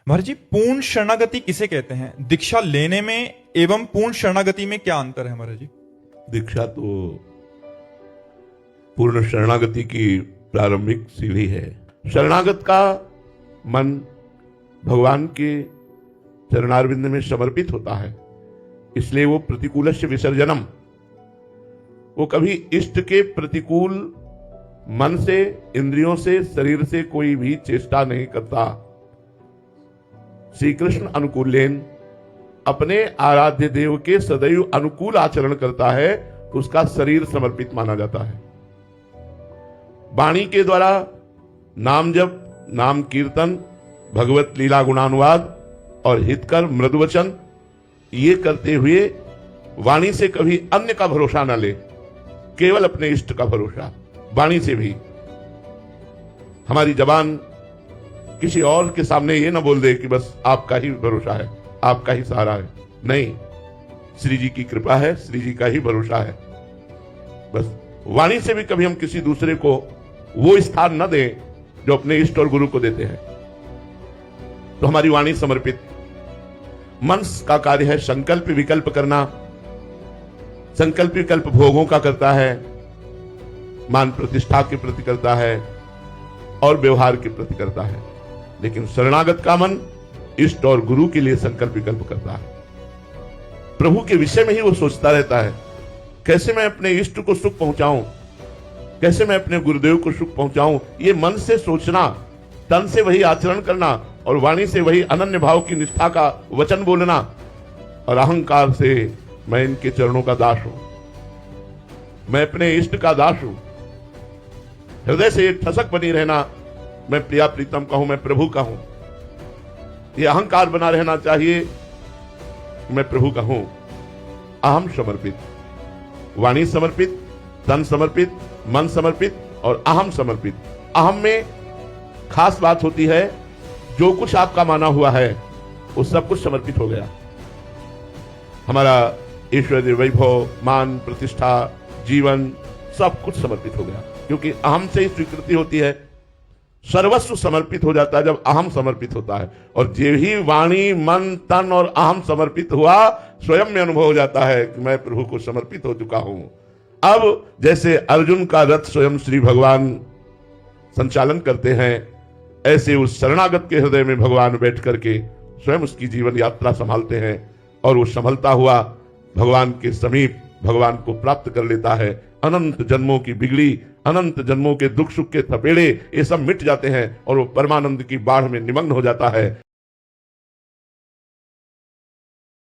महाराज जी, पूर्ण शरणागति किसे कहते हैं? दीक्षा लेने में एवं पूर्ण शरणागति में क्या अंतर है महाराज जी? दीक्षा तो पूर्ण शरणागति की प्रारंभिक सीढ़ी है। शरणागत का मन भगवान के चरणारविंद में समर्पित होता है, इसलिए वो प्रतिकूलस्य विसर्जनम, वो कभी इष्ट के प्रतिकूल मन से, इंद्रियों से, शरीर से कोई भी चेष्टा नहीं करता। श्री कृष्ण अनुकूलेन अपने आराध्य देव के सदैव अनुकूल आचरण करता है तो उसका शरीर समर्पित माना जाता है। वाणी के द्वारा नाम जप, नाम कीर्तन, भगवत लीला गुणानुवाद और हितकर मृदुवचन ये करते हुए वाणी से कभी अन्य का भरोसा न ले, केवल अपने इष्ट का भरोसा। वाणी से भी हमारी जबान किसी और के सामने ये ना बोल दे कि बस आपका ही भरोसा है, आपका ही सहारा है। नहीं, श्री जी की कृपा है, श्री जी का ही भरोसा है। बस वाणी से भी कभी हम किसी दूसरे को वो स्थान न दें जो अपने इष्ट और गुरु को देते हैं। तो हमारी वाणी समर्पित। मन का कार्य है संकल्प विकल्प करना। संकल्प विकल्प भोगों का करता है, मान प्रतिष्ठा के प्रति करता है और व्यवहार के प्रति करता है। लेकिन शरणागत का मन इष्ट और गुरु के लिए संकल्प विकल्प करता है। प्रभु के विषय में ही वो सोचता रहता है, कैसे मैं अपने इष्ट को सुख पहुंचाऊं, कैसे मैं अपने गुरुदेव को सुख पहुंचाऊं। ये मन से सोचना, तन से वही आचरण करना और वाणी से वही अनन्य भाव की निष्ठा का वचन बोलना और अहंकार से मैं इनके चरणों का दास हूं, मैं अपने इष्ट का दास हूं। हृदय से एक ठसक बनी रहना, मैं प्रिया प्रीतम का हूं, मैं प्रभु का हूं। यह अहंकार बना रहना चाहिए, मैं प्रभु का हूं। अहम समर्पित, वाणी समर्पित, तन समर्पित, मन समर्पित और अहम समर्पित। अहम में खास बात होती है, जो कुछ आपका माना हुआ है वो सब कुछ समर्पित हो गया। हमारा ऐश्वर्य, वैभव, मान, प्रतिष्ठा, जीवन सब कुछ समर्पित हो गया, क्योंकि अहम से ही स्वीकृति होती है। सर्वस्व समर्पित हो जाता है जब अहम समर्पित होता है। और जो ही वाणी, मन, तन और अहम समर्पित हुआ, स्वयं में अनुभव हो जाता है कि मैं प्रभु को समर्पित हो चुका हूं। अब जैसे अर्जुन का रथ स्वयं श्री भगवान संचालन करते हैं, ऐसे उस शरणागत के हृदय में भगवान बैठ करके स्वयं उसकी जीवन यात्रा संभालते हैं और वो संभलता हुआ भगवान के समीप भगवान को प्राप्त कर लेता है। अनंत जन्मों की बिगड़ी, अनंत जन्मों के दुख सुख के थपेड़े ये सब मिट जाते हैं और वो परमानंद की बाढ़ में निमग्न हो जाता है।